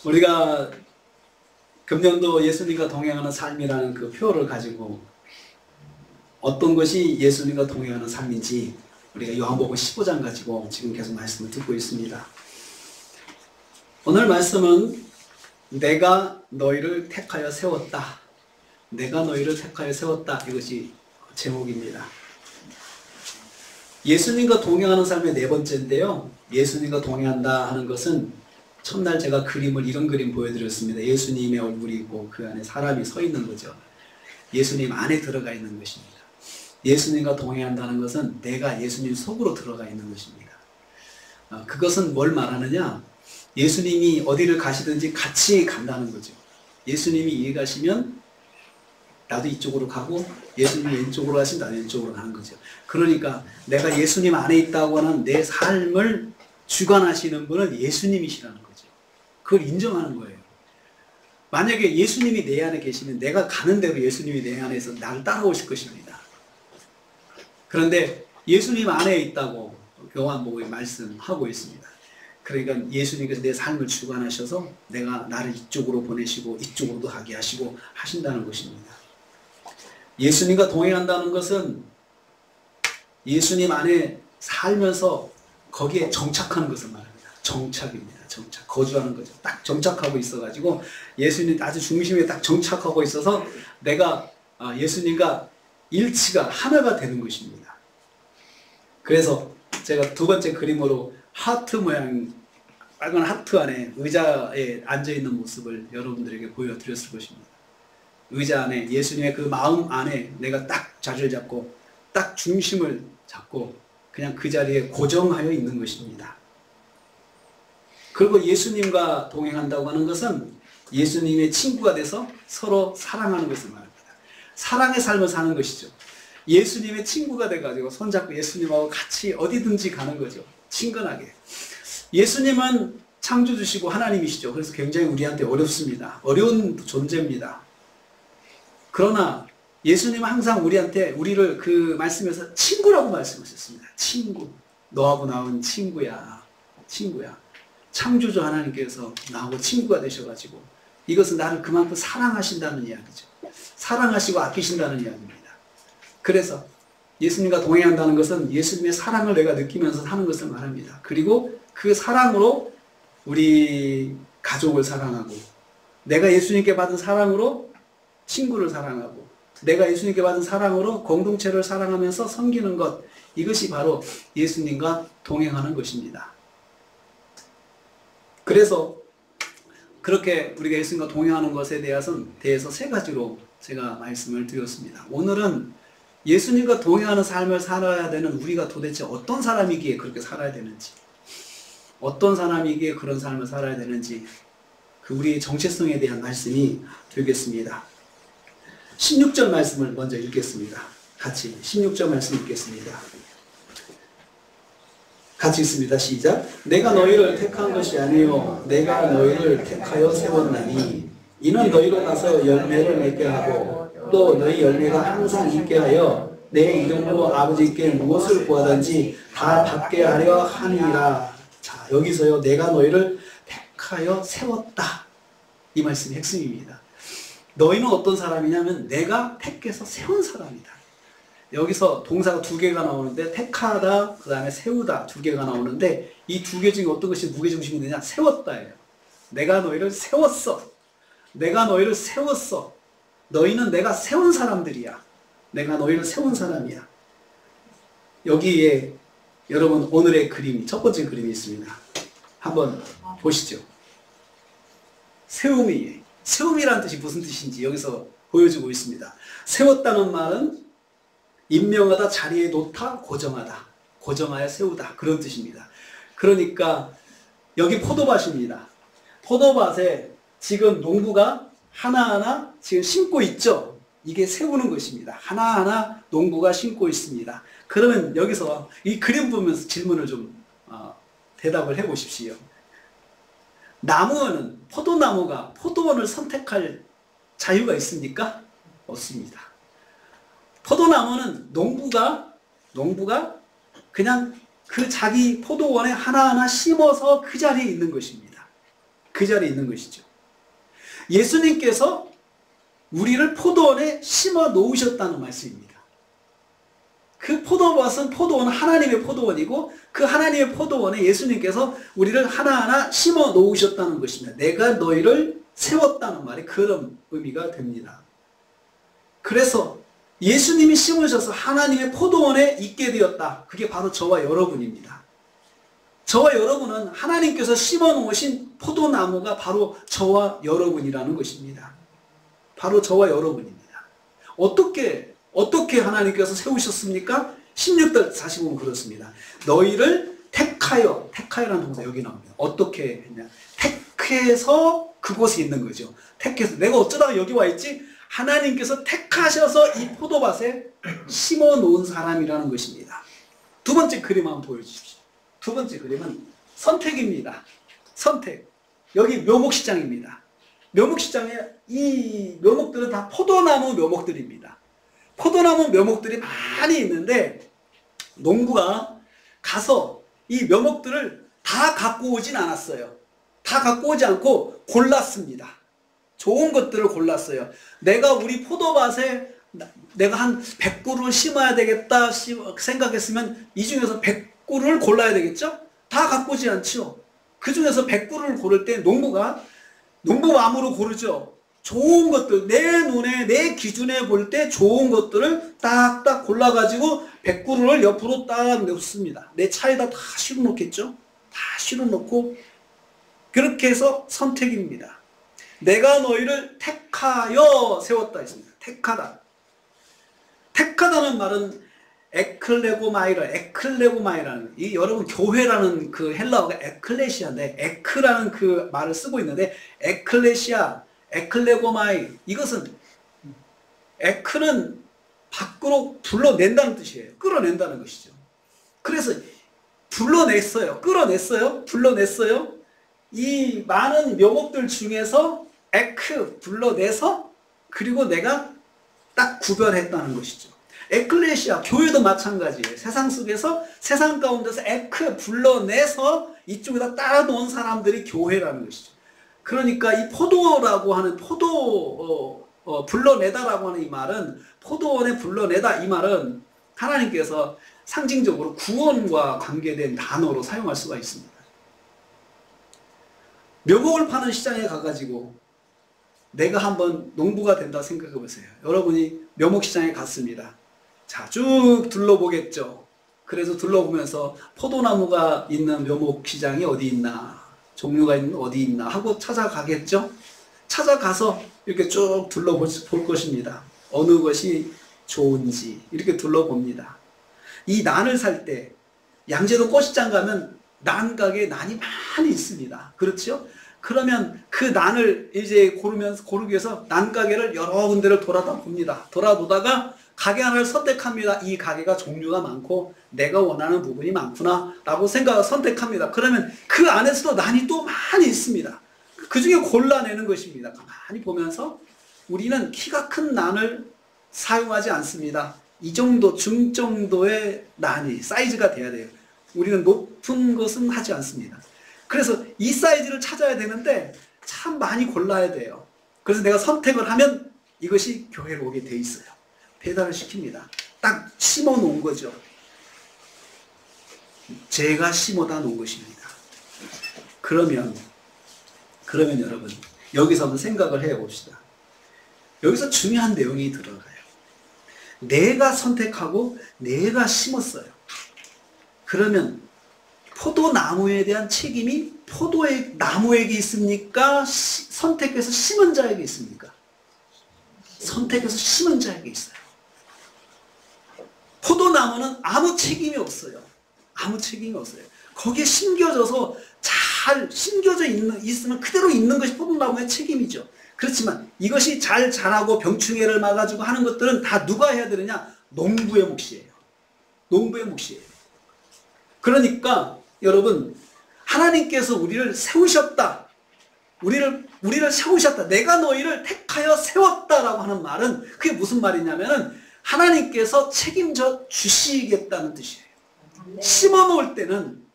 우리가 금년도 예수님과 동행하는 삶이라는 그 표를 가지고 어떤 것이 예수님과 동행하는 삶인지 우리가 요한복음 15장 가지고 지금 계속 말씀을 듣고 있습니다. 오늘 말씀은 내가 너희를 택하여 세웠다. 내가 너희를 택하여 세웠다. 이것이 제목입니다. 예수님과 동행하는 삶의 네 번째인데요. 예수님과 동행한다 하는 것은 첫날 제가 이런 그림 보여드렸습니다. 예수님의 얼굴이 있고 그 안에 사람이 서 있는 거죠. 예수님 안에 들어가 있는 것입니다. 예수님과 동행한다는 것은 내가 예수님 속으로 들어가 있는 것입니다. 그것은 뭘 말하느냐? 예수님이 어디를 가시든지 같이 간다는 거죠. 예수님이 이리 가시면 나도 이쪽으로 가고 예수님이 왼쪽으로 가시면 나도 왼쪽으로 가는 거죠. 그러니까 내가 예수님 안에 있다고 하는 내 삶을 주관하시는 분은 예수님이시라는 거죠. 그걸 인정하는 거예요. 만약에 예수님이 내 안에 계시면 내가 가는 대로 예수님이 내 안에서 나를 따라오실 것입니다. 그런데 예수님 안에 있다고 요한복음에 말씀하고 있습니다. 그러니까 예수님께서 내 삶을 주관하셔서 나를 이쪽으로 보내시고 이쪽으로도 가게 하시고 하신다는 것입니다. 예수님과 동행한다는 것은 예수님 안에 살면서 거기에 정착하는 것을 말합니다. 정착입니다. 정착. 거주하는 거죠. 딱 정착하고 있어가지고 예수님 아주 중심에 딱 정착하고 있어서 내가 예수님과 일치가 하나가 되는 것입니다. 그래서 제가 두 번째 그림으로 하트 모양 빨간 하트 안에 의자에 앉아있는 모습을 여러분들에게 보여드렸을 것입니다. 의자 안에 예수님의 그 마음 안에 내가 딱 자리를 잡고 딱 중심을 잡고 그냥 그 자리에 고정하여 있는 것입니다. 그리고 예수님과 동행한다고 하는 것은 예수님의 친구가 돼서 서로 사랑하는 것을 말합니다. 사랑의 삶을 사는 것이죠. 예수님의 친구가 돼가지고 손잡고 예수님하고 같이 어디든지 가는 거죠. 친근하게. 예수님은 창조주시고 하나님이시죠. 그래서 굉장히 우리한테 어렵습니다. 어려운 존재입니다. 그러나 예수님은 항상 우리를 그 말씀에서 친구라고 말씀하셨습니다. 친구. 너하고 나온 친구야. 친구야. 창조주 하나님께서 나하고 친구가 되셔가지고 이것은 나를 그만큼 사랑하신다는 이야기죠. 사랑하시고 아끼신다는 이야기입니다. 그래서 예수님과 동행한다는 것은 예수님의 사랑을 내가 느끼면서 사는 것을 말합니다. 그리고 그 사랑으로 우리 가족을 사랑하고 내가 예수님께 받은 사랑으로 친구를 사랑하고 내가 예수님께 받은 사랑으로 공동체를 사랑하면서 섬기는 것, 이것이 바로 예수님과 동행하는 것입니다. 그래서 그렇게 우리가 예수님과 동행하는 것에 대해서 세 가지로 제가 말씀을 드렸습니다. 오늘은 예수님과 동행하는 삶을 살아야 되는 우리가 도대체 어떤 사람이기에 그렇게 살아야 되는지, 어떤 사람이기에 그런 삶을 살아야 되는지, 그 우리의 정체성에 대한 말씀이 되겠습니다. 16절 말씀을 먼저 읽겠습니다. 같이 16절 말씀 읽겠습니다. 같이 읽습니다. 시작. 내가 너희를 택한 것이 아니요 내가 너희를 택하여 세웠나니 이는 너희로 가서 열매를 맺게 하고 또 너희 열매가 항상 있게 하여 내 이름으로 아버지께 무엇을 구하든지 다 받게 하려 하니라. 자, 여기서요 내가 너희를 택하여 세웠다. 이 말씀이 핵심입니다. 너희는 어떤 사람이냐면 내가 택해서 세운 사람이다. 여기서 동사가 두 개가 나오는데 택하다, 그 다음에 세우다 두 개가 나오는데 이 두 개 중에 어떤 것이 무게중심이 되냐? 세웠다예요. 내가 너희를 세웠어. 내가 너희를 세웠어. 너희는 내가 세운 사람들이야. 내가 너희를 세운 사람이야. 여기에 여러분 오늘의 그림, 첫 번째 그림이 있습니다. 한번 보시죠. 세움이라는 뜻이 무슨 뜻인지 여기서 보여주고 있습니다. 세웠다는 말은 임명하다, 자리에 놓다, 고정하다. 고정하여 세우다. 그런 뜻입니다. 그러니까 여기 포도밭입니다. 포도밭에 지금 농부가 하나하나 지금 심고 있죠. 이게 세우는 것입니다. 하나하나 농부가 심고 있습니다. 그러면 여기서 이 그림 보면서 질문을 좀 대답을 해보십시오. 나무는, 포도나무가 포도원을 선택할 자유가 있습니까? 없습니다. 포도나무는 농부가 그냥 그 자기 포도원에 하나하나 심어서 그 자리에 있는 것입니다. 그 자리에 있는 것이죠. 예수님께서 우리를 포도원에 심어 놓으셨다는 말씀입니다. 그 포도밭은 포도원은 하나님의 포도원이고 그 하나님의 포도원에 예수님께서 우리를 하나하나 심어 놓으셨다는 것입니다. 내가 너희를 세웠다는 말이 그런 의미가 됩니다. 그래서 예수님이 심으셔서 하나님의 포도원에 있게 되었다. 그게 바로 저와 여러분입니다. 저와 여러분은 하나님께서 심어 놓으신 포도나무가 바로 저와 여러분이라는 것입니다. 바로 저와 여러분입니다. 어떻게 하나님께서 세우셨습니까? 16절 다시 보면 그렇습니다. 너희를 택하여라는 동사 여기 나옵니다. 어떻게 했냐? 택해서 그곳에 있는 거죠. 택해서 내가 어쩌다가 여기 와 있지? 하나님께서 택하셔서 이 포도밭에 심어 놓은 사람이라는 것입니다. 두 번째 그림 한번 보여주십시오. 두 번째 그림은 선택입니다. 선택. 여기 묘목시장입니다. 묘목시장에 이 묘목들은 다 포도나무 묘목들입니다. 포도나무 묘목들이 많이 있는데 농부가 가서 이 묘목들을 다 갖고 오진 않았어요. 다 갖고 오지 않고 골랐습니다. 좋은 것들을 골랐어요. 내가 우리 포도밭에 내가 한 100그루를 심어야 되겠다 생각했으면 이 중에서 100그루를 골라야 되겠죠? 다 갖고 오지 않죠. 그 중에서 100그루를 고를 때 농부 마음으로 고르죠. 좋은 것들, 내 눈에, 내 기준에 볼 때 좋은 것들을 딱딱 골라가지고 100그루를 옆으로 딱 놓습니다. 내 차에다 다 실어 놓겠죠? 다 실어 놓고 그렇게 해서 선택입니다. 내가 너희를 택하여 세웠다 했습니다. 택하다. 택하다는 말은 에클레고마이라는 이 여러분 교회라는 그 헬라어가 에클레시아인데 에크라는 그 말을 쓰고 있는데 에클레시아, 에클레고마이 이것은 에크는 밖으로 불러낸다는 뜻이에요. 끌어낸다는 것이죠. 그래서 불러냈어요. 불러냈어요. 이 많은 묘목들 중에서 에크 불러내서 그리고 내가 딱 구별했다는 것이죠. 에클레시아 교회도 마찬가지예요. 세상 속에서 세상 가운데서 에크 불러내서 이쪽에다 따라놓은 사람들이 교회라는 것이죠. 그러니까 이 포도라고 하는 불러내다라고 하는 이 말은 포도원에 불러내다 이 말은 하나님께서 상징적으로 구원과 관계된 단어로 사용할 수가 있습니다. 묘목을 파는 시장에 가가지고 내가 한번 농부가 된다 생각해 보세요. 여러분이 묘목시장에 갔습니다. 자, 쭉 둘러보겠죠. 그래서 둘러보면서 포도나무가 있는 묘목시장이 어디 있나, 종류가 있는 어디 있나 하고 찾아가겠죠. 찾아가서 이렇게 쭉 둘러볼 것입니다. 어느 것이 좋은지 이렇게 둘러봅니다. 이 난을 살 때 양재동 꽃시장 가면 난 가게에 난이 많이 있습니다. 그렇죠? 그러면 그 난을 이제 고르기 위해서 난 가게를 여러 군데를 돌아봅니다. 돌아보다가 가게 하나를 선택합니다. 이 가게가 종류가 많고 내가 원하는 부분이 많구나 라고 선택합니다. 그러면 그 안에서도 난이 또 많이 있습니다. 그 중에 골라내는 것입니다. 가만히 보면서 우리는 키가 큰 난을 사용하지 않습니다. 이 정도 중정도의 난이 사이즈가 돼야 돼요. 우리는 높은 것은 하지 않습니다. 그래서 이 사이즈를 찾아야 되는데 참 많이 골라야 돼요. 그래서 내가 선택을 하면 이것이 교회로 오게 돼 있어요. 배달을 시킵니다. 딱 심어 놓은 거죠. 제가 심어다 놓은 것입니다. 그러면 여러분 여기서 한번 생각을 해봅시다. 여기서 중요한 내용이 들어가요. 내가 선택하고 내가 심었어요. 그러면 포도나무에 대한 책임이 포도나무에게 있습니까? 선택해서 심은 자에게 있습니까? 선택해서 심은 자에게 있어요. 포도나무는 아무 책임이 없어요. 아무 책임이 없어요. 거기에 심겨져서 잘 심겨져 있으면 그대로 있는 것이 포도나무의 책임이죠. 그렇지만 이것이 잘 자라고 병충해를 막아주고 하는 것들은 다 누가 해야 되느냐? 농부의 몫이에요. 농부의 몫이에요. 그러니까 여러분 하나님께서 우리를 세우셨다. 우리를 세우셨다. 내가 너희를 택하여 세웠다라고 하는 말은 그게 무슨 말이냐면은 하나님께서 책임져 주시겠다는 뜻이에요. 심어 놓을 때는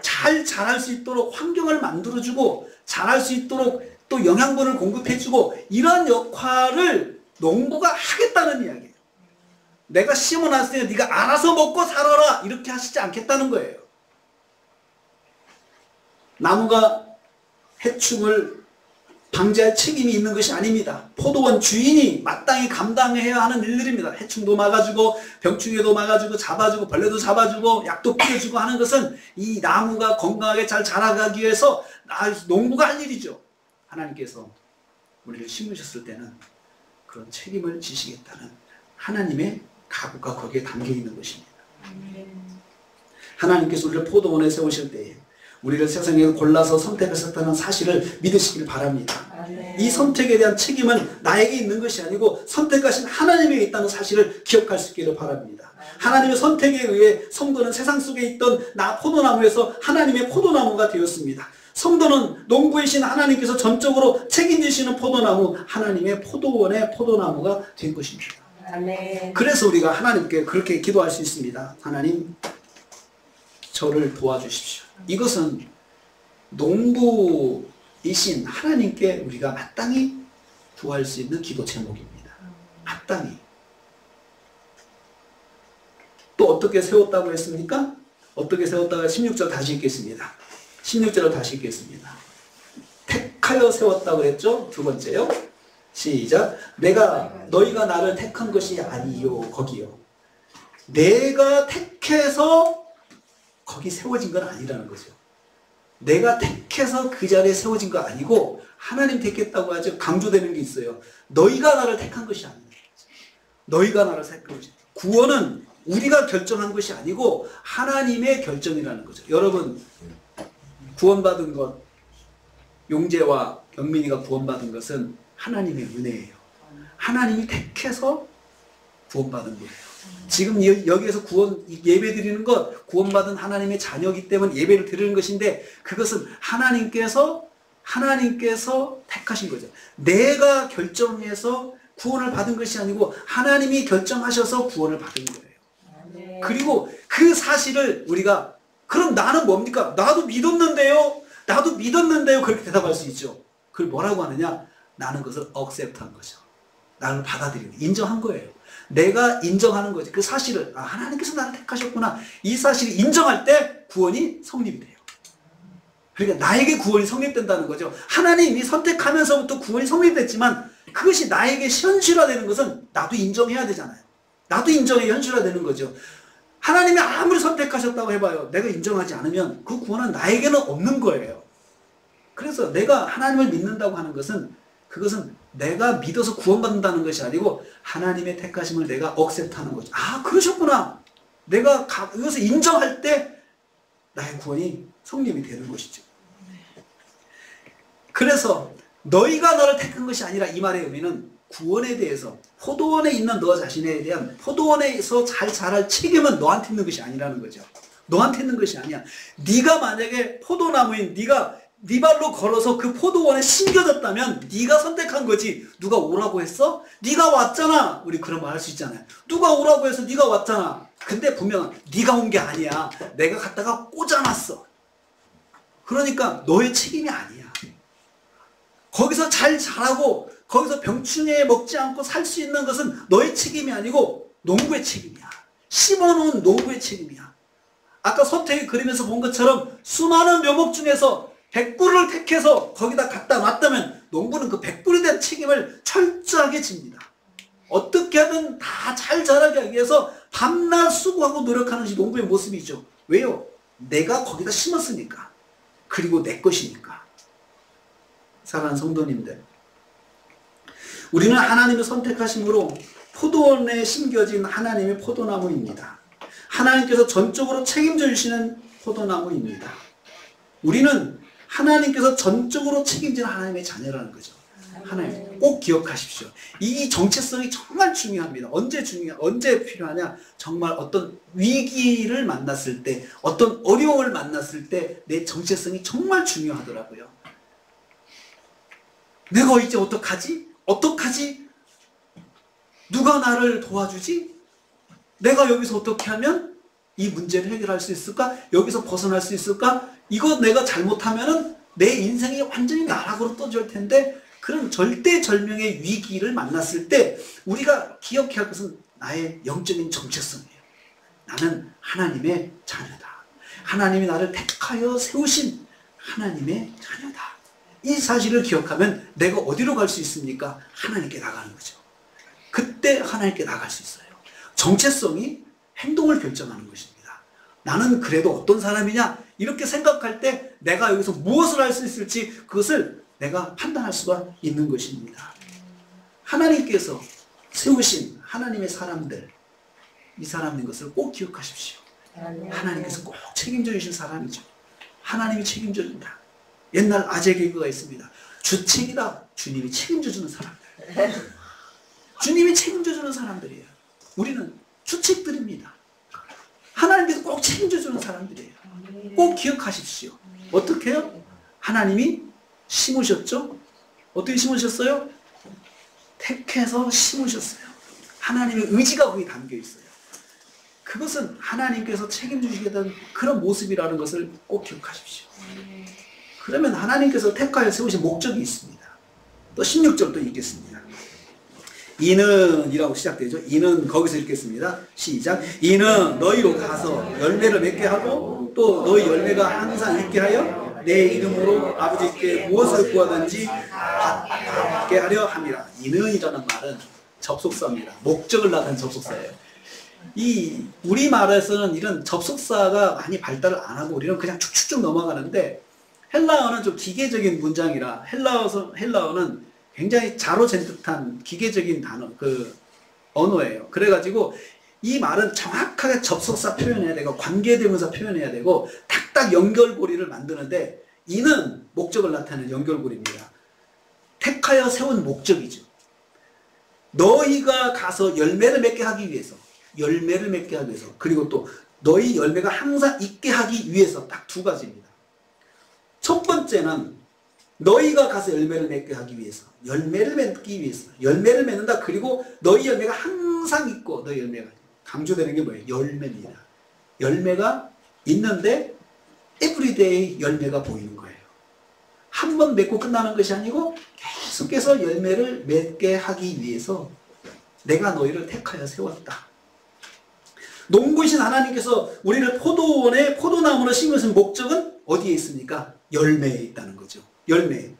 잘 자랄 수 있도록 환경을 만들어주고 자랄 수 있도록 또 영양분을 공급해주고 이런 역할을 농부가 하겠다는 이야기예요. 내가 심어놨으니 네가 알아서 먹고 살아라 이렇게 하시지 않겠다는 거예요. 나무가 해충을 방지할 책임이 있는 것이 아닙니다. 포도원 주인이 마땅히 감당해야 하는 일들입니다. 해충도 막아주고 병충해도 막아주고 잡아주고 벌레도 잡아주고 약도 뿌려주고 하는 것은 이 나무가 건강하게 잘 자라가기 위해서 농부가 할 일이죠. 하나님께서 우리를 심으셨을 때는 그런 책임을 지시겠다는 하나님의 각오가 거기에 담겨 있는 것입니다. 하나님께서 우리를 포도원에 세우실 때에 우리를 세상에서 골라서 선택하셨다는 사실을 믿으시길 바랍니다. 이 선택에 대한 책임은 나에게 있는 것이 아니고 선택하신 하나님에게 있다는 사실을 기억할 수 있기를 바랍니다. 하나님의 선택에 의해 성도는 세상 속에 있던 나 포도나무에서 하나님의 포도나무가 되었습니다. 성도는 농부이신 하나님께서 전적으로 책임지시는 포도나무, 하나님의 포도원의 포도나무가 된 것입니다. 그래서 우리가 하나님께 그렇게 기도할 수 있습니다. 하나님, 저를 도와주십시오. 이것은 농부이신 하나님께 우리가 마땅히 구할 수 있는 기도 제목입니다. 마땅히. 또 어떻게 세웠다고 했습니까? 어떻게 세웠다가 16절 다시 읽겠습니다. 16절을 다시 읽겠습니다. 택하여 세웠다고 했죠? 두 번째요. 시작. 너희가 나를 택한 것이 아니요. 거기요. 내가 택해서 거기 세워진 건 아니라는 거죠. 내가 택해서 그 자리에 세워진 거 아니고 하나님 택했다고 하죠. 강조되는 게 있어요. 너희가 나를 택한 것이 아니에요. 너희가 나를 택한 것이. 구원은 우리가 결정한 것이 아니고 하나님의 결정이라는 거죠. 여러분, 구원받은 것, 용재와 경민이가 구원받은 것은 하나님의 은혜예요. 하나님이 택해서 구원받은 거예요. 지금 여기에서 예배 드리는 것, 구원받은 하나님의 자녀이기 때문에 예배를 드리는 것인데 그것은 하나님께서 택하신 거죠. 내가 결정해서 구원을 받은 것이 아니고 하나님이 결정하셔서 구원을 받은 거예요. 그리고 그 사실을 우리가 그럼 나는 뭡니까? 나도 믿었는데요. 그렇게 대답할 수 있죠. 그걸 뭐라고 하느냐? 나는 그것을 accept한 거죠. 나를 받아들이는, 인정한 거예요. 내가 인정하는 거지. 그 사실을, 하나님께서 나를 택하셨구나. 이 사실을 인정할 때 구원이 성립이 돼요. 그러니까 나에게 구원이 성립된다는 거죠. 하나님이 선택하면서부터 구원이 성립됐지만 그것이 나에게 현실화되는 것은 나도 인정해야 되잖아요. 나도 인정해야 현실화되는 거죠. 하나님이 아무리 선택하셨다고 해봐요. 내가 인정하지 않으면 그 구원은 나에게는 없는 거예요. 그래서 내가 하나님을 믿는다고 하는 것은 그것은 내가 믿어서 구원받는다는 것이 아니고 하나님의 택하심을 내가 억셉트하는 거죠. 그러셨구나. 내가 이것을 인정할 때 나의 구원이 성립이 되는 것이죠. 그래서 너희가 너를 택한 것이 아니라 이 말의 의미는 구원에 대해서 포도원에 있는 너 자신에 대한 포도원에서 잘 자랄 책임은 너한테 있는 것이 아니라는 거죠. 너한테 있는 것이 아니야. 네가 만약에 포도나무인 네 발로 걸어서 그 포도원에 심겨졌다면 네가 선택한 거지. 누가 오라고 했어? 네가 왔잖아. 우리 그런 말 할 수 있잖아요. 누가 오라고 해서 네가 왔잖아. 근데 분명 네가 온 게 아니야. 내가 갖다가 꽂아놨어. 그러니까 너의 책임이 아니야. 거기서 잘 자라고 거기서 병충해 먹지 않고 살 수 있는 것은 너의 책임이 아니고 농부의 책임이야. 심어놓은 농부의 책임이야. 아까 서태기 그림에서 본 것처럼 수많은 묘목 중에서 100그루를 택해서 거기다 갖다 놨다면 농부는 그 100그루에 대한 책임을 철저하게 집니다. 어떻게 하든 다 잘 자라게 하기 위해서 밤낮 수고하고 노력하는 것이 농부의 모습이죠. 왜요? 내가 거기다 심었으니까. 그리고 내 것이니까. 사랑하는 성도님들, 우리는 하나님의 선택하심으로 포도원에 심겨진 하나님의 포도나무입니다. 하나님께서 전적으로 책임져 주시는 포도나무입니다. 우리는 하나님께서 전적으로 책임지는 하나님의 자녀라는 거죠. 하나님 꼭 기억하십시오. 이 정체성이 정말 중요합니다. 언제 필요하냐? 정말 어떤 위기를 만났을 때, 어떤 어려움을 만났을 때 내 정체성이 정말 중요하더라고요. 내가 이제 어떡하지? 누가 나를 도와주지? 내가 여기서 어떻게 하면 이 문제를 해결할 수 있을까? 여기서 벗어날 수 있을까? 이거 내가 잘못하면은 내 인생이 완전히 나락으로 떠질 텐데, 그런 절대절명의 위기를 만났을 때 우리가 기억해야 할 것은 나의 영적인 정체성이에요. 나는 하나님의 자녀다. 하나님이 나를 택하여 세우신 하나님의 자녀다. 이 사실을 기억하면 내가 어디로 갈 수 있습니까? 하나님께 나가는 거죠. 그때 하나님께 나갈 수 있어요. 정체성이 행동을 결정하는 것입니다. 나는 그래도 어떤 사람이냐? 이렇게 생각할 때 내가 여기서 무엇을 할 수 있을지 그것을 내가 판단할 수가 있는 것입니다. 하나님께서 세우신 하나님의 사람들, 이 사람인 것을 꼭 기억하십시오. 하나님께서 꼭 책임져 주신 사람이죠. 하나님이 책임져 준다. 옛날 아재 개그가 있습니다. 주책이다. 주님이 책임져 주는 사람들. 주님이 책임져 주는 사람들이에요. 우리는 주책들입니다. 하나님께서 꼭 책임져 주는 사람들이에요. 꼭 기억하십시오. 어떻게 해요? 하나님이 심으셨죠? 어떻게 심으셨어요? 택해서 심으셨어요. 하나님의 의지가 거기 담겨 있어요. 그것은 하나님께서 책임지시겠다는 그런 모습이라는 것을 꼭 기억하십시오. 그러면 하나님께서 택하여 세우신 목적이 있습니다. 또 16절도 읽겠습니다. 이는 이라고 시작되죠. 이는 거기서 읽겠습니다. 시작. 이는 너희로 가서 열매를 맺게 하고 또 너희 열매가 항상 있게 하여 내 이름으로 아버지께 무엇을 구하든지 받게 하려 함이라. 이는이라는 말은 접속사입니다. 목적을 나타낸 접속사예요. 이 우리말에서는 이런 접속사가 많이 발달을 안 하고 우리는 그냥 쭉쭉쭉 넘어가는데, 헬라어는 좀 기계적인 문장이라 헬라어는 굉장히 자로잰 듯한 기계적인 단어, 언어예요. 그래가지고 이 말은 정확하게 접속사 표현해야 되고 관계대명사 표현해야 되고 딱딱 연결고리를 만드는데, 이는 목적을 나타내는 연결고리입니다. 택하여 세운 목적이죠. 너희가 가서 열매를 맺게 하기 위해서, 그리고 또 너희 열매가 항상 있게 하기 위해서, 딱 두 가지입니다. 첫 번째는 너희가 가서 열매를 맺게 하기 위해서, 열매를 맺는다. 그리고 너희 열매가 항상 있고, 너희 열매가 강조되는 게 뭐예요? 열매입니다. 열매가 있는데 에브리데이 열매가 보이는 거예요. 한 번 맺고 끝나는 것이 아니고 계속해서 열매를 맺게 하기 위해서 내가 너희를 택하여 세웠다. 농부이신 하나님께서 우리를 포도원에 포도나무로 심으신 목적은 어디에 있습니까? 열매에 있다는 거죠. 열매.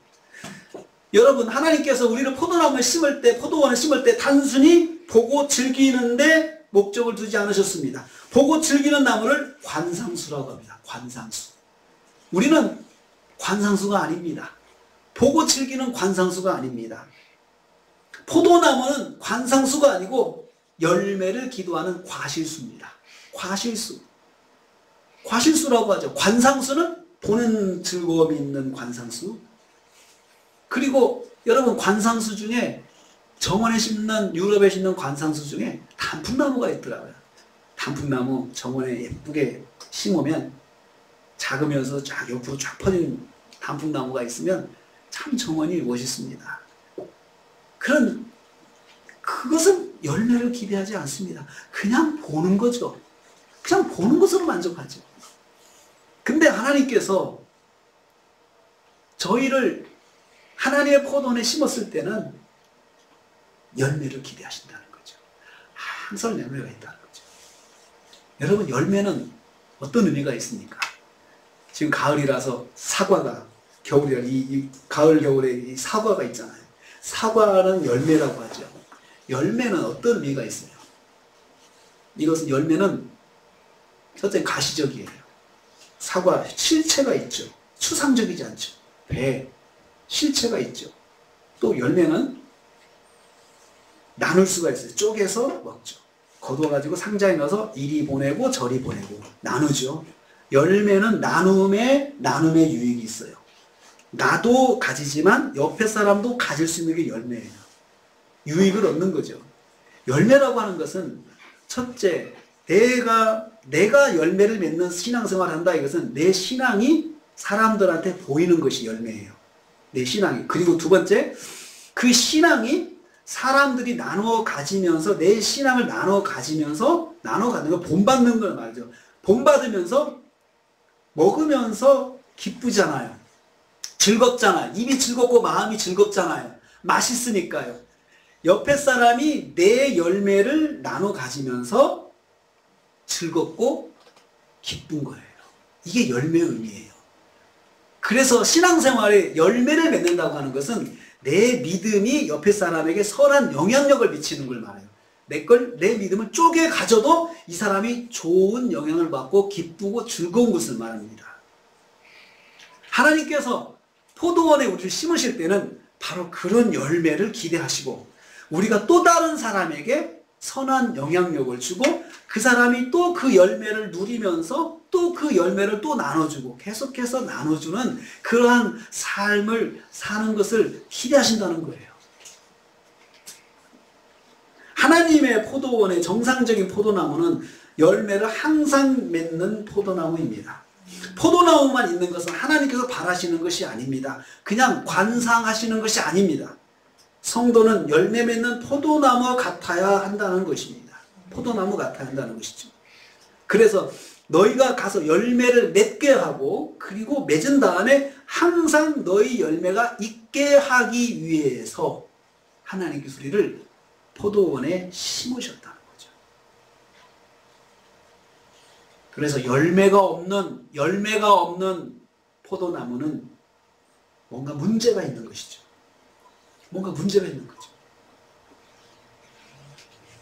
여러분, 하나님께서 우리를 포도원을 심을 때 단순히 보고 즐기는데 목적을 두지 않으셨습니다. 보고 즐기는 나무를 관상수라고 합니다. 관상수. 우리는 관상수가 아닙니다. 보고 즐기는 관상수가 아닙니다. 포도나무는 관상수가 아니고 열매를 기도하는 과실수입니다. 과실수라고 하죠. 관상수는 보는 즐거움이 있는 관상수. 그리고 여러분, 관상수 중에 정원에 심는, 유럽에 심는 관상수 중에 단풍나무가 있더라고요. 단풍나무 정원에 예쁘게 심으면 작으면서 쫙 옆으로 쫙 퍼진 단풍나무가 있으면 참 정원이 멋있습니다. 그것은 열매를 기대하지 않습니다. 그냥 보는 거죠. 그냥 보는 것으로 만족하죠. 근데 하나님께서 저희를 하나님의 포도원에 심었을 때는 열매를 기대하신다는 거죠. 항상 열매가 있다는 거죠. 여러분, 열매는 어떤 의미가 있습니까? 지금 가을이라서 사과가, 겨울이라 이 가을 겨울에 이 사과가 있잖아요. 사과는 열매라고 하죠. 열매는 어떤 의미가 있어요? 이것은 열매는 첫째 가시적이에요. 사과 실체가 있죠. 추상적이지 않죠. 배 실체가 있죠. 또 열매는 나눌 수가 있어요. 쪼개서 먹죠. 거두어가지고 상자에 넣어서 이리 보내고 저리 보내고 나누죠. 열매는 나눔의 유익이 있어요. 나도 가지지만 옆에 사람도 가질 수 있는 게 열매예요. 유익을 얻는 거죠. 열매라고 하는 것은 첫째, 내가 열매를 맺는 신앙생활을 한다. 이것은 내 신앙이 사람들한테 보이는 것이 열매예요. 내 신앙이. 그리고 두 번째, 그 신앙이 사람들이 나눠 가지면서, 내 신앙을 나눠 가지면서, 나눠 갖는 걸 본받는 걸 말이죠. 본받으면서 먹으면서 기쁘잖아요. 즐겁잖아요. 입이 즐겁고 마음이 즐겁잖아요. 맛있으니까요. 옆에 사람이 내 열매를 나눠 가지면서 즐겁고 기쁜 거예요. 이게 열매의 의미예요. 그래서 신앙생활에 열매를 맺는다고 하는 것은 내 믿음이 옆에 사람에게 선한 영향력을 미치는 걸 말해요. 내 믿음을 쪼개 가져도 이 사람이 좋은 영향을 받고 기쁘고 즐거운 것을 말합니다. 하나님께서 포도원에 우리를 심으실 때는 바로 그런 열매를 기대하시고 우리가 또 다른 사람에게 선한 영향력을 주고 그 사람이 또 그 열매를 누리면서 또 그 열매를 또 나눠주고 계속해서 나눠주는 그러한 삶을 사는 것을 기대하신다는 거예요. 하나님의 포도원의 정상적인 포도나무는 열매를 항상 맺는 포도나무입니다. 포도나무만 있는 것은 하나님께서 바라시는 것이 아닙니다. 그냥 관상하시는 것이 아닙니다. 성도는 열매 맺는 포도나무 같아야 한다는 것입니다. 포도나무 같아야 한다는 것이죠. 그래서 너희가 가서 열매를 맺게 하고 그리고 맺은 다음에 항상 너희 열매가 있게 하기 위해서 하나님께서 우리를 포도원에 심으셨다는 거죠. 그래서 열매가 없는 포도나무는 뭔가 문제가 있는 것이죠. 뭔가 문제가 있는 거죠.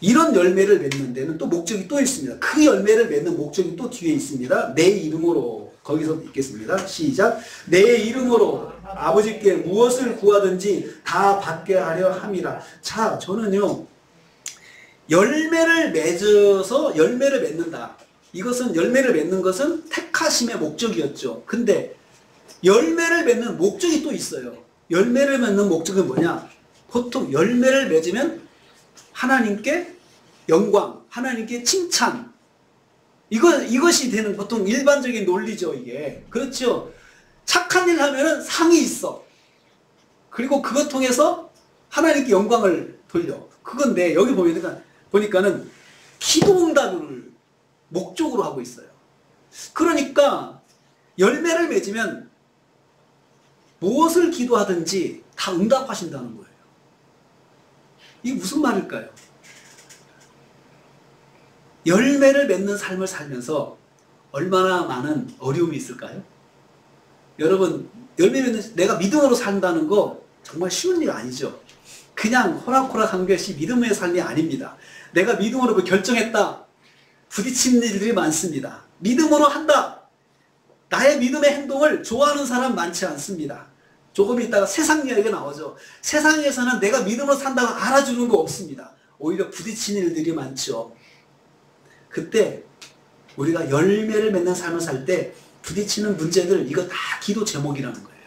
이런 열매를 맺는 데는 또 목적이 또 있습니다. 그 열매를 맺는 목적이 또 뒤에 있습니다. 내 이름으로, 거기서 읽겠습니다. 시작. 내 이름으로 아버지께 무엇을 구하든지 다 받게 하려 함이라. 자, 저는요, 열매를 맺어서 열매를 맺는다. 이것은 열매를 맺는 것은 택하심의 목적이었죠. 근데 열매를 맺는 목적이 또 있어요. 열매를 맺는 목적은 뭐냐? 보통 열매를 맺으면 하나님께 영광, 하나님께 칭찬, 이것이 되는 보통 일반적인 논리죠, 이게. 그렇죠? 착한 일 하면은 상이 있어. 그리고 그것 통해서 하나님께 영광을 돌려. 그건데, 여기 보니까는 기도응답을 목적으로 하고 있어요. 그러니까, 열매를 맺으면 무엇을 기도하든지 다 응답하신다는 거예요. 이게 무슨 말일까요? 열매를 맺는 삶을 살면서 얼마나 많은 어려움이 있을까요? 여러분, 열매 맺는, 내가 믿음으로 산다는 거 정말 쉬운 일 아니죠. 그냥 호락호락한 것이 믿음의 삶이 아닙니다. 내가 믿음으로 결정했다. 부딪히는 일들이 많습니다. 믿음으로 한다. 나의 믿음의 행동을 좋아하는 사람 많지 않습니다. 조금 있다가 세상 이야기가 나오죠. 세상에서는 내가 믿음으로 산다고 알아주는 거 없습니다. 오히려 부딪히는 일들이 많죠. 그때 우리가 열매를 맺는 삶을 살 때 부딪히는 문제들, 이거 다 기도 제목이라는 거예요.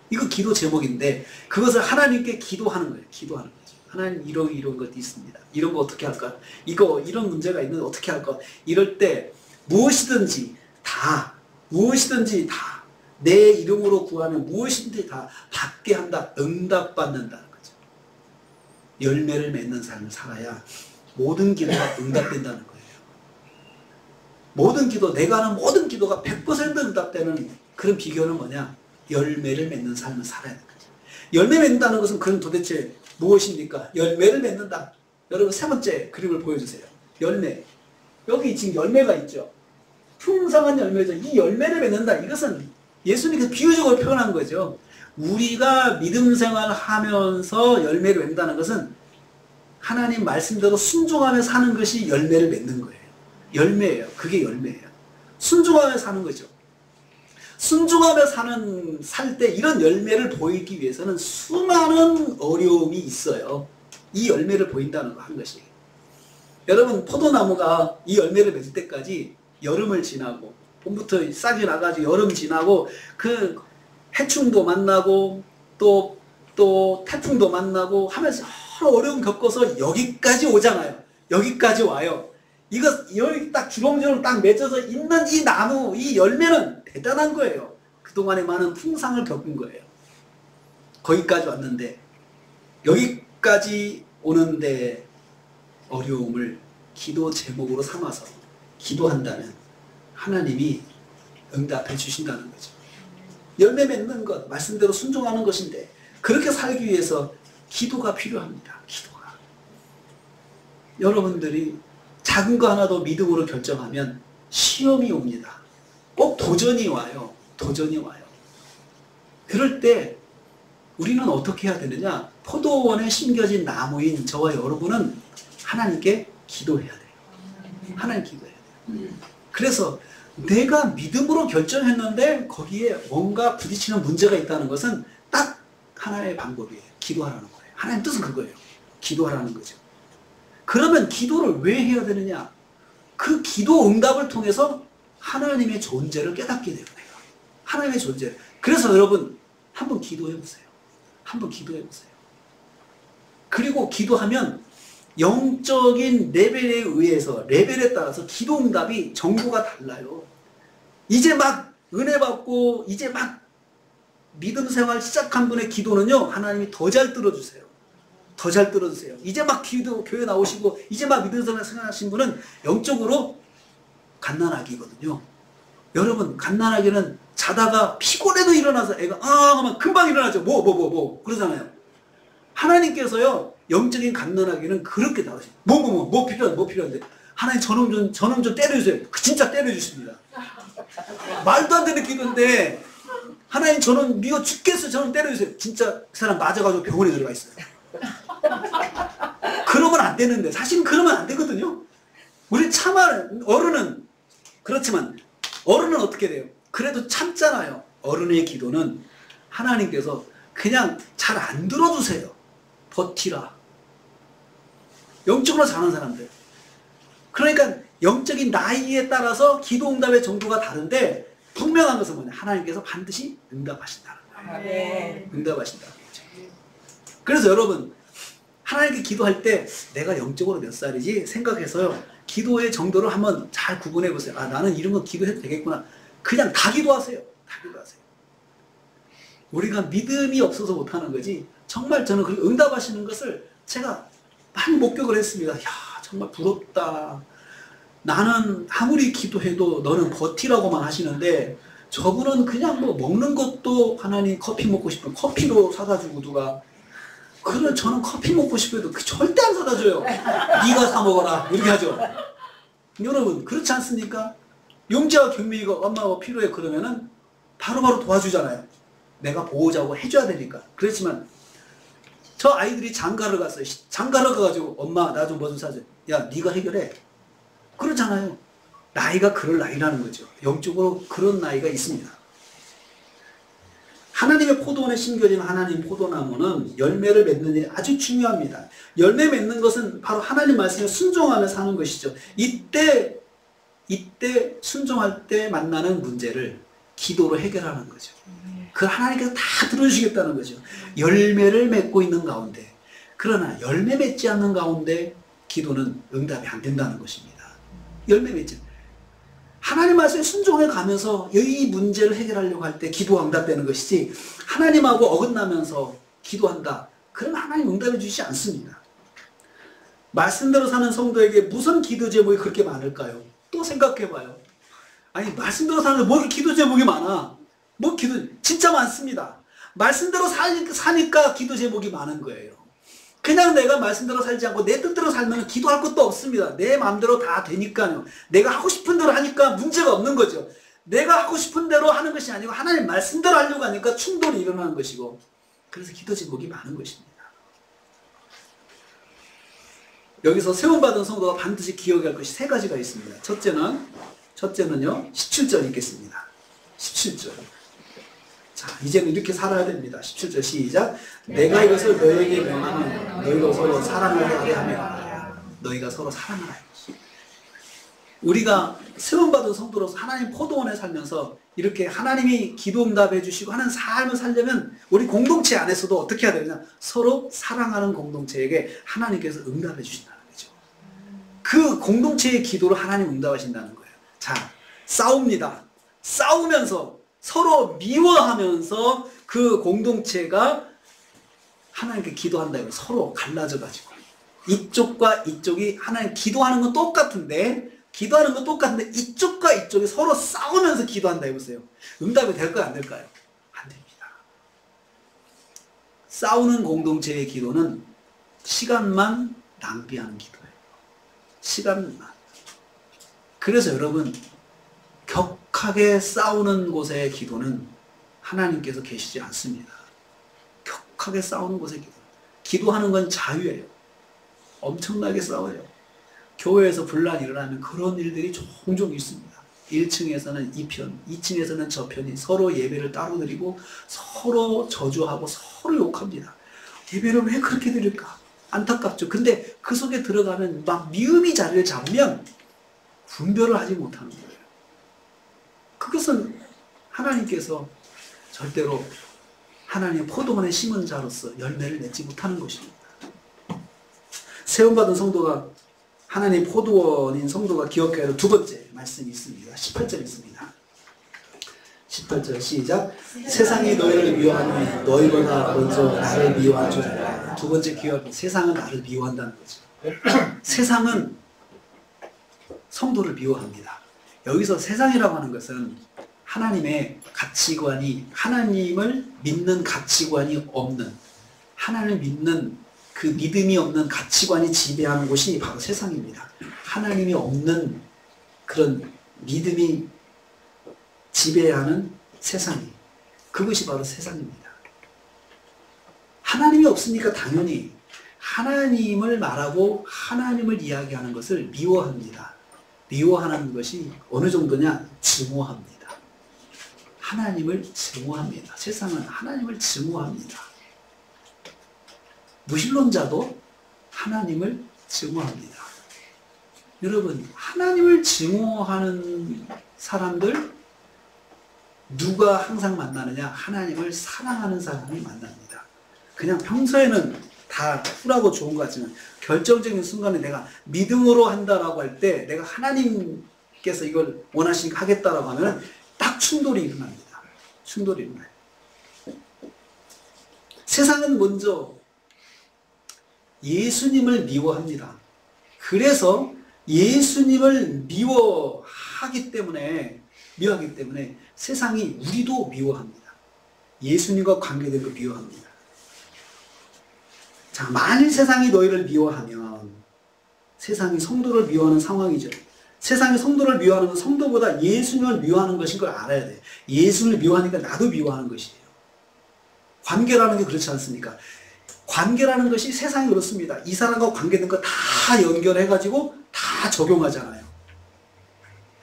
이거 기도 제목인데 그것을 하나님께 기도하는 거예요. 기도하는 거죠. 하나님, 이런 것도 있습니다. 이런 거 어떻게 할까? 이런 문제가 있는데 어떻게 할까? 이럴 때 무엇이든지 다 내 이름으로 구하면 무엇이든지 다 받게 한다. 응답받는다는 거죠. 열매를 맺는 삶을 살아야 모든 기도가 응답된다는 거예요. 모든 기도, 내가 하는 모든 기도가 100% 응답되는 그런 비결은 뭐냐? 열매를 맺는 삶을 살아야 되는 거죠. 열매 맺는다는 것은 그럼 도대체 무엇입니까? 열매를 맺는다. 여러분, 세 번째 그림을 보여주세요. 열매. 여기 지금 열매가 있죠. 풍성한 열매죠. 이 열매를 맺는다. 이것은 예수님께서 비유적으로 표현한 거죠. 우리가 믿음 생활을 하면서 열매를 맺는다는 것은 하나님 말씀대로 순종하며 사는 것이 열매를 맺는 거예요. 열매예요. 그게 열매예요. 순종하며 사는 거죠. 순종하며 살 때 이런 열매를 보이기 위해서는 수많은 어려움이 있어요. 이 열매를 보인다는 거 한 것이. 여러분, 포도나무가 이 열매를 맺을 때까지 여름을 지나고, 봄부터 싹이 나가지고 여름 지나고, 그 해충도 만나고, 또 태풍도 만나고 하면서 여러 어려움 겪어서 여기까지 오잖아요. 여기까지 와요. 여기 딱 주렁주렁 딱 맺어서 있는 이 나무, 이 열매는 대단한 거예요. 그동안에 많은 풍상을 겪은 거예요. 거기까지 왔는데, 여기까지 오는데 어려움을 기도 제목으로 삼아서 기도한다면 하나님이 응답해 주신다는 거죠. 열매 맺는 것, 말씀대로 순종하는 것인데 그렇게 살기 위해서 기도가 필요합니다. 기도가. 여러분들이 작은 거 하나도 믿음으로 결정하면 시험이 옵니다. 꼭 도전이 와요. 도전이 와요. 그럴 때 우리는 어떻게 해야 되느냐? 포도원에 심겨진 나무인 저와 여러분은 하나님께 기도해야 돼요. 하나님 기도해야 돼요. 그래서 내가 믿음으로 결정했는데 거기에 뭔가 부딪히는 문제가 있다는 것은 딱 하나의 방법이에요. 기도하라는 거예요. 하나님 뜻은 그거예요. 기도하라는 거죠. 그러면 기도를 왜 해야 되느냐? 그 기도 응답을 통해서 하나님의 존재를 깨닫게 돼요. 하나님의 존재. 그래서 여러분 한번 기도해 보세요. 한번 기도해 보세요. 그리고 기도하면 영적인 레벨에 의해서 레벨에 따라서 기도 응답이 정도가 달라요. 이제 막 은혜 받고 이제 막 믿음 생활 시작한 분의 기도는요, 하나님이 더 잘 들어주세요. 더 잘 들어주세요. 이제 막 기도 교회 나오시고 이제 막 믿음 생활 생활하신 분은 영적으로 갓난아기거든요. 여러분 갓난아기는 자다가 피곤해도 일어나서 애가 하면 금방 일어나죠. 뭐 그러잖아요. 하나님께서요 영적인 갓난아기는 그렇게 나오시죠. 뭐 필요한데 하나님 저놈 좀 때려주세요. 진짜 때려주십니다. 말도 안 되는 기도인데 하나님 저는 미워 죽겠어요. 저는 때려주세요. 진짜 그 사람 맞아가지고 병원에 들어가 있어요. 그러면 안 되는데 사실은 그러면 안 되거든요. 우리 어른은 그렇지만 어른은 어떻게 돼요? 그래도 참잖아요. 어른의 기도는 하나님께서 그냥 잘 안 들어주세요. 버티라. 영적으로 자는 사람들. 그러니까 영적인 나이에 따라서 기도 응답의 정도가 다른데 분명한 것은 뭐냐? 하나님께서 반드시 응답하신다는 거예요. 네. 응답하신다는 거죠. 그래서 여러분 하나님께 기도할 때 내가 영적으로 몇 살이지 생각해서요. 기도의 정도를 한번 잘 구분해 보세요. 나는 이런 거 기도해도 되겠구나. 그냥 다 기도하세요. 다 기도하세요. 우리가 믿음이 없어서 못하는 거지 정말 저는 그 응답하시는 것을 제가 많이 목격을 했습니다. 야 정말 부럽다. 나는 아무리 기도해도 너는 버티라고만 하시는데 저분은 그냥 뭐 먹는 것도 하나님 커피 먹고 싶으면 커피로 사다 주고 누가 그러면 저는 커피 먹고 싶어도 절대 안 사다 줘요. 네가 사 먹어라 이렇게 하죠. 여러분 그렇지 않습니까? 용지와 경민이가 엄마 뭐 필요해 그러면은 바로바로 도와주잖아요. 내가 보호자고 해줘야 되니까. 그렇지만 저 아이들이 장가를 갔어요. 장가를 가가지고 엄마 나 좀 뭐 좀 사줘. 야 네가 해결해. 그러잖아요. 나이가 그럴 나이라는 거죠. 영적으로 그런 나이가 있습니다. 하나님의 포도원에 심겨진 하나님 포도나무는 열매를 맺는 일이 아주 중요합니다. 열매 맺는 것은 바로 하나님 말씀에 순종하며 사는 것이죠. 이때 순종할 때 만나는 문제를 기도로 해결하는 거죠. 그걸 하나님께서 다 들어주시겠다는 거죠. 열매를 맺고 있는 가운데 그러나 열매 맺지 않는 가운데 기도는 응답이 안 된다는 것입니다. 열매 맺지 하나님 말씀에 순종해 가면서 이 문제를 해결하려고 할 때 기도가 응답되는 것이지 하나님하고 어긋나면서 기도한다. 그러면 하나님 응답해 주시지 않습니다. 말씀대로 사는 성도에게 무슨 기도 제목이 그렇게 많을까요? 또 생각해 봐요. 아니 말씀대로 사는데 뭐 이렇게 기도 제목이 많아? 뭐 기도 진짜 많습니다. 말씀대로 사니까 기도 제목이 많은 거예요. 그냥 내가 말씀대로 살지 않고 내 뜻대로 살면 기도할 것도 없습니다. 내 마음대로 다 되니까요. 내가 하고 싶은 대로 하니까 문제가 없는 거죠. 내가 하고 싶은 대로 하는 것이 아니고 하나님 말씀대로 하려고 하니까 충돌이 일어나는 것이고 그래서 기도 제목이 많은 것입니다. 여기서 세움받은 성도가 반드시 기억해야 할 것이 세 가지가 있습니다. 첫째는요 17절 읽겠습니다. 17절. 자, 이제는 이렇게 살아야 됩니다. 17절 시작. 내가 이것을 너희에게 명하면 너희가 서로 사랑하게 하며 너희가 서로 사랑하라. 우리가 세움받은 성도로서 하나님 포도원에 살면서 이렇게 하나님이 기도 응답해 주시고 하는 삶을 살려면 우리 공동체 안에서도 어떻게 해야 되느냐? 서로 사랑하는 공동체에게 하나님께서 응답해 주신다는 거죠. 그 공동체의 기도를 하나님 응답하신다는 거예요. 자, 싸웁니다. 싸우면서 서로 미워하면서 그 공동체가 하나님께 기도한다. 서로 갈라져가지고 이쪽과 이쪽이 하나님 기도하는 건 똑같은데 기도하는 건 똑같은데 이쪽과 이쪽이 서로 싸우면서 기도한다 해보세요. 응답이 될까요? 안 될까요? 안 됩니다. 싸우는 공동체의 기도는 시간만 낭비하는 기도예요. 시간만. 그래서 여러분, 격하게 싸우는 곳의 기도는 하나님께서 계시지 않습니다. 격하게 싸우는 곳의 기도. 기도하는 건 자유예요. 엄청나게 싸워요. 교회에서 분란이 일어나면 그런 일들이 종종 있습니다. 1층에서는 이 편, 2층에서는 저 편이 서로 예배를 따로 드리고 서로 저주하고 서로 욕합니다. 예배를 왜 그렇게 드릴까? 안타깝죠. 근데 그 속에 들어가면 막 미움이 자리를 잡으면 분별을 하지 못하는 거예요. 그것은 하나님께서 절대로 하나님의 포도원에 심은 자로서 열매를 맺지 못하는 것입니다. 세움받은 성도가 하나님의 포도원인 성도가 기억해야 할 두 번째 말씀이 있습니다. 18절 있습니다. 18절 시작. 세상이 너희를 미워하니 너희보다 먼저 나를 미워한 줄알아. 두 번째 기억은 세상은 나를 미워한다는 거죠. 세상은 성도를 미워합니다. 여기서 세상이라고 하는 것은 하나님의 가치관이, 하나님을 믿는 가치관이 없는, 하나님을 믿는 그 믿음이 없는 가치관이 지배하는 곳이 바로 세상입니다. 하나님이 없는 그런 믿음이 지배하는 세상이, 그것이 바로 세상입니다. 하나님이 없으니까 당연히 하나님을 말하고 하나님을 이야기하는 것을 미워합니다. 미워하는 것이 어느 정도냐? 증오합니다. 하나님을 증오합니다. 세상은 하나님을 증오합니다. 무신론자도 하나님을 증오합니다. 여러분, 하나님을 증오하는 사람들 누가 항상 만나느냐? 하나님을 사랑하는 사람이 만납니다. 그냥 평소에는 다 쿨하고 좋은 것 같지만 결정적인 순간에 내가 믿음으로 한다라고 할 때 내가 하나님께서 이걸 원하시니까 하겠다라고 하면 딱 충돌이 일어납니다. 충돌이 일어나요. 세상은 먼저 예수님을 미워합니다. 그래서 예수님을 미워하기 때문에 세상이 우리도 미워합니다. 예수님과 관계된 걸 미워합니다. 자, 만일 세상이 너희를 미워하면 세상이 성도를 미워하는 상황이죠. 세상이 성도를 미워하는 건 성도보다 예수님을 미워하는 것인 걸 알아야 돼. 예수님을 미워하니까 나도 미워하는 것이에요. 관계라는 게 그렇지 않습니까? 관계라는 것이 세상이 그렇습니다. 이 사람과 관계된 거 다 연결해가지고 다 적용하잖아요.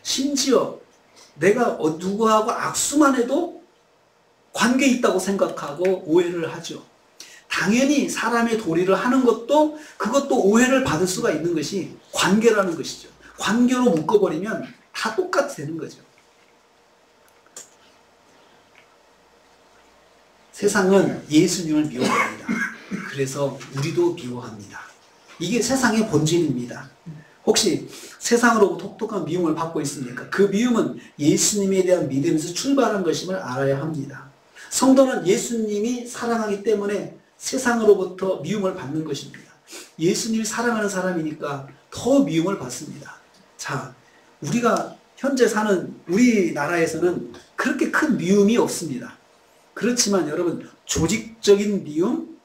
심지어 내가 누구하고 악수만 해도 관계 있다고 생각하고 오해를 하죠. 당연히 사람의 도리를 하는 것도 그것도 오해를 받을 수가 있는 것이 관계라는 것이죠. 관계로 묶어버리면 다 똑같이 되는 거죠. 세상은 예수님을 미워합니다. 그래서 우리도 미워합니다. 이게 세상의 본질입니다. 혹시 세상으로 독특한 미움을 받고 있습니까? 그 미움은 예수님에 대한 믿음에서 출발한 것임을 알아야 합니다. 성도는 예수님이 사랑하기 때문에 세상으로부터 미움을 받는 것입니다. 예수님이 사랑하는 사람이니까 더 미움을 받습니다. 자, 우리가 현재 사는 우리나라에서는 그렇게 큰 미움이 없습니다. 그렇지만 여러분, 조직적인 미움,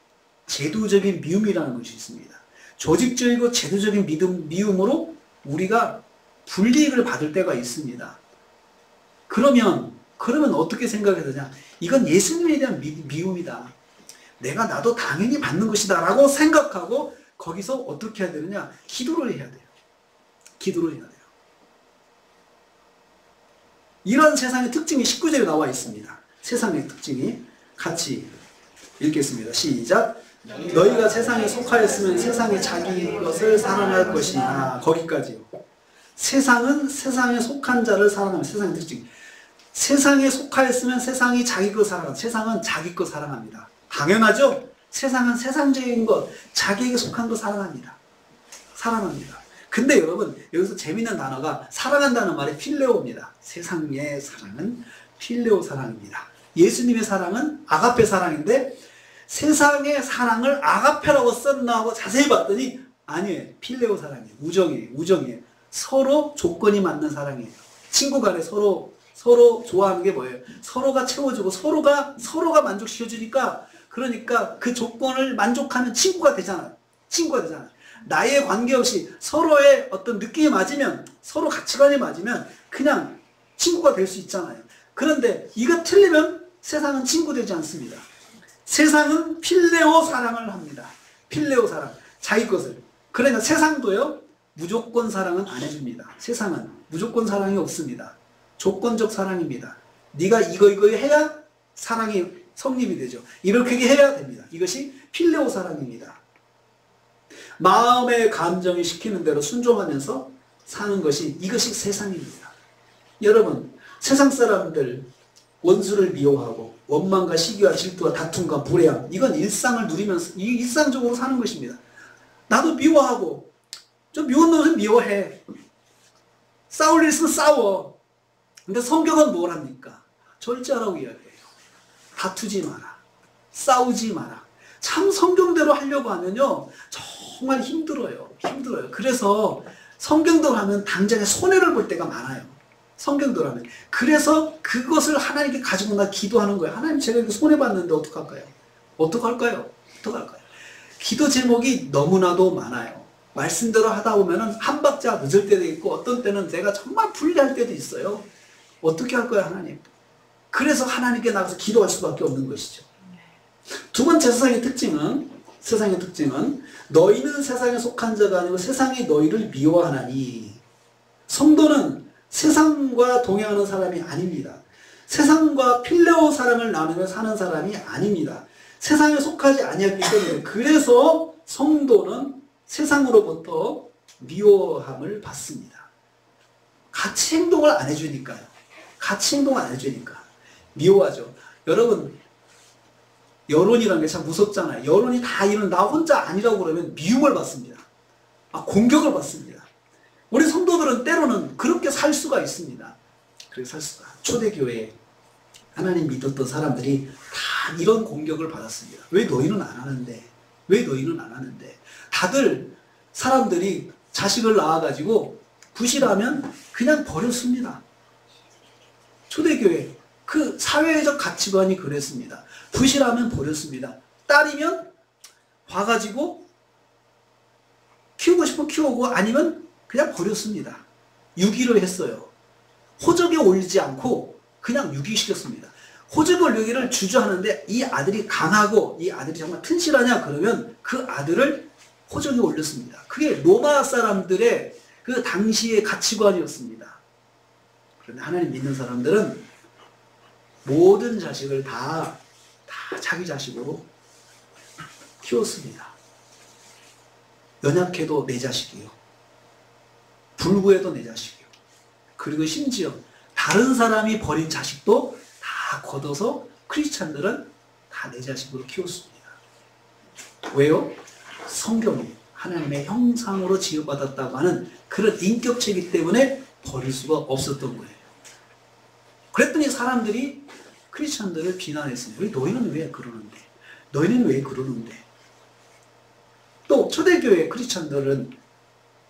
제도적인 미움이라는 것이 있습니다. 조직적이고 제도적인 미움으로 우리가 불이익을 받을 때가 있습니다. 그러면 어떻게 생각해야 되냐? 이건 예수님에 대한 미움이다. 나도 당연히 받는 것이다 라고 생각하고 거기서 어떻게 해야 되느냐? 기도를 해야 돼요. 기도를 해야 돼요. 이런 세상의 특징이 19절에 나와 있습니다. 세상의 특징이 같이 읽겠습니다. 시작. 너희가 세상에 속하였으면 세상이 자기 것을 사랑할 것이나 거기까지요. 세상은 세상에 속한 자를 사랑합니다. 세상의 특징. 세상에 속하였으면 세상이 자기 것 사랑합니다. 세상은 자기 것 사랑합니다. 당연하죠? 세상은 세상적인 것, 자기에게 속한 것 사랑합니다. 사랑합니다. 근데 여러분, 여기서 재밌는 단어가 사랑한다는 말이 필레오입니다. 세상의 사랑은 필레오 사랑입니다. 예수님의 사랑은 아가페 사랑인데 세상의 사랑을 아가페라고 썼나 하고 자세히 봤더니 아니에요. 필레오 사랑이에요. 우정이에요. 우정이에요. 서로 조건이 맞는 사랑이에요. 친구 간에 서로 좋아하는 게 뭐예요? 서로가 채워주고 서로가 만족시켜주니까, 그러니까 그 조건을 만족하면 친구가 되잖아요. 친구가 되잖아요. 나이에 관계없이 서로의 어떤 느낌이 맞으면, 서로 가치관이 맞으면 그냥 친구가 될 수 있잖아요. 그런데 이거 틀리면 세상은 친구 되지 않습니다. 세상은 필레오 사랑을 합니다. 필레오 사랑. 자기 것을. 그러니까 세상도요, 무조건 사랑은 안 해줍니다. 세상은 무조건 사랑이 없습니다. 조건적 사랑입니다. 네가 이거 해야 사랑이 성립이 되죠. 이렇게 해야 됩니다. 이것이 필레오 사랑입니다. 마음의 감정이 시키는 대로 순종하면서 사는 것이, 이것이 세상입니다. 여러분, 세상 사람들 원수를 미워하고 원망과 시기와 질투와 다툼과 불의함, 이건 일상을 누리면서 일상적으로 사는 것입니다. 나도 미워하고, 좀 미운 놈은 미워해. 싸울 일 있으면 싸워. 근데 성경은 뭘 합니까? 절제하라고 이야기해요. 다투지 마라. 싸우지 마라. 참 성경대로 하려고 하면요, 정말 힘들어요. 그래서 성경대로 하면 당장에 손해를 볼 때가 많아요. 성경대로 하면. 그래서 그것을 하나님께 가지고 나 기도하는 거예요. 하나님, 제가 이거 손해봤는데 어떡할까요? 어떡할까요? 기도 제목이 너무나도 많아요. 말씀대로 하다 보면은 한 박자 늦을 때도 있고, 어떤 때는 내가 정말 불리할 때도 있어요. 어떻게 할 거야, 하나님? 그래서 하나님께 나가서 기도할 수밖에 없는 것이죠. 두 번째 세상의 특징은 너희는 세상에 속한 자가 아니고 세상이 너희를 미워하나니. 성도는 세상과 동행하는 사람이 아닙니다. 세상과 필레오 사랑을 나누며 사는 사람이 아닙니다. 세상에 속하지 아니하기 때문에, 그래서 성도는 세상으로부터 미워함을 받습니다. 같이 행동을 안 해주니까요. 미워하죠. 여러분, 여론이라는 게 참 무섭잖아요. 여론이 다 이런 나 혼자 아니라고 그러면 미움을 받습니다. 공격을 받습니다. 우리 성도들은 때로는 그렇게 살 수가 있습니다. 초대교회에 하나님 믿었던 사람들이 다 이런 공격을 받았습니다. 왜 너희는 안 하는데? 다들 사람들이 자식을 낳아가지고 부실하면 그냥 버렸습니다. 초대교회 그 사회적 가치관이 그랬습니다. 부실하면 버렸습니다. 딸이면 봐가지고 키우고 싶으면 키우고, 아니면 그냥 버렸습니다. 유기를 했어요. 호적에 올리지 않고 그냥 유기시켰습니다. 호적에 올리기를 주저하는데, 이 아들이 강하고 이 아들이 정말 튼실하냐 그러면 그 아들을 호적에 올렸습니다. 그게 로마 사람들의 그 당시의 가치관이었습니다. 그런데 하나님 믿는 사람들은 모든 자식을 다 자기 자식으로 키웠습니다. 연약해도 내 자식이요. 불구해도 내 자식이요. 그리고 심지어 다른 사람이 버린 자식도 다 걷어서 크리스찬들은 다 내 자식으로 키웠습니다. 왜요? 성경이 하나님의 형상으로 지음받았다고 하는 그런 인격체이기 때문에 버릴 수가 없었던 거예요. 그랬더니 사람들이 크리스찬들을 비난했어요. 너희는 왜 그러는데? 또 초대교회 크리스찬들은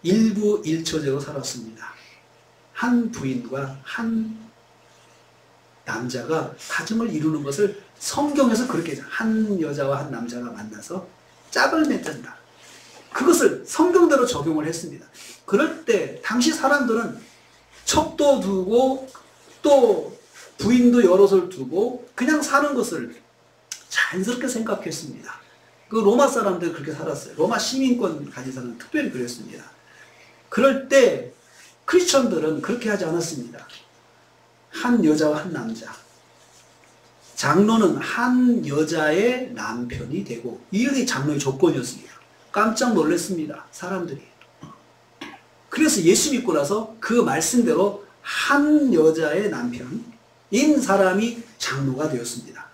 일부 일처제로 살았습니다. 한 부인과 한 남자가 가정을 이루는 것을 성경에서 그렇게 한 여자와 한 남자가 만나서 짝을 맺는다. 그것을 성경대로 적용을 했습니다. 그럴 때 당시 사람들은 첩도 두고 또 부인도 여럿을 두고 그냥 사는 것을 자연스럽게 생각했습니다. 그 로마 사람들 그렇게 살았어요. 로마 시민권 가진 사람은 특별히 그랬습니다. 그럴 때 크리스천들은 그렇게 하지 않았습니다. 한 여자와 한 남자. 장로는 한 여자의 남편이 되고, 이게 장로의 조건이었습니다. 깜짝 놀랐습니다. 사람들이. 그래서 예수 믿고 나서 그 말씀대로 한 여자의 남편인 사람이 장로가 되었습니다.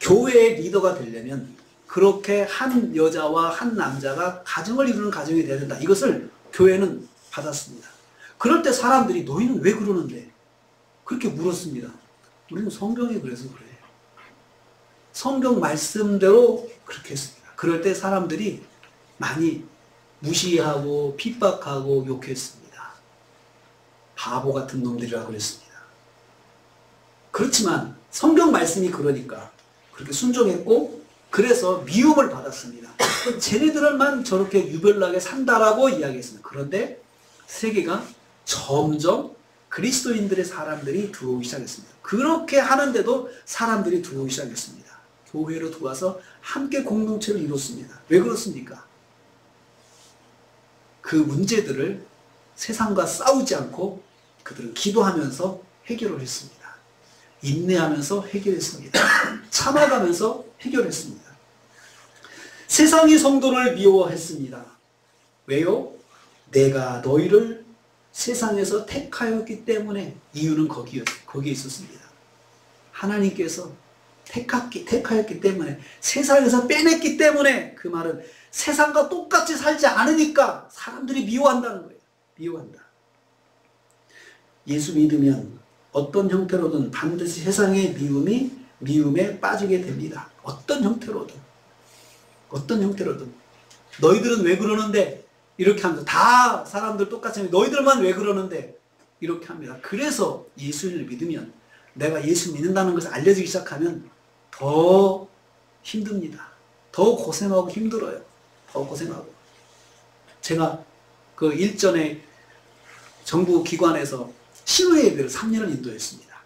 교회의 리더가 되려면 그렇게 한 여자와 한 남자가 가정을 이루는 가정이 되어야 된다. 이것을 교회는 받았습니다. 그럴 때 사람들이 너희는 왜 그러는데? 그렇게 물었습니다. 우리는 성경이 그래서 그래요. 성경 말씀대로 그렇게 했습니다. 그럴 때 사람들이 많이 무시하고 핍박하고 욕했습니다. 바보 같은 놈들이라고 그랬습니다. 그렇지만 성경 말씀이 그러니까 그렇게 순종했고 그래서 미움을 받았습니다. 쟤네들만 저렇게 유별나게 산다라고 이야기했습니다. 그런데 세계가 점점 그리스도인들의 사람들이 들어오기 시작했습니다. 그렇게 하는데도 사람들이 들어오기 시작했습니다. 교회로 들어와서 함께 공동체를 이뤘습니다. 왜 그렇습니까? 그 문제들을 세상과 싸우지 않고 그들은 기도하면서 해결을 했습니다. 인내하면서 해결했습니다. 참아가면서 해결했습니다. 세상이 성도를 미워했습니다. 왜요? 내가 너희를 세상에서 택하였기 때문에. 이유는 거기에 있었습니다. 하나님께서 택하였기 때문에, 세상에서 빼냈기 때문에. 그 말은 세상과 똑같이 살지 않으니까 사람들이 미워한다는 거예요. 미워한다. 예수 믿으면 어떤 형태로든 반드시 세상의 미움에 빠지게 됩니다. 어떤 형태로든. 너희들은 왜 그러는데? 이렇게 합니다. 다 사람들 똑같이 합니다. 너희들만 왜 그러는데? 이렇게 합니다. 그래서 예수를 믿으면, 내가 예수 믿는다는 것을 알려지기 시작하면 더 힘듭니다. 더 고생하고 힘들어요. 더 고생하고. 제가 그 일전에 정부 기관에서 신호 예배를 3년을 인도했습니다.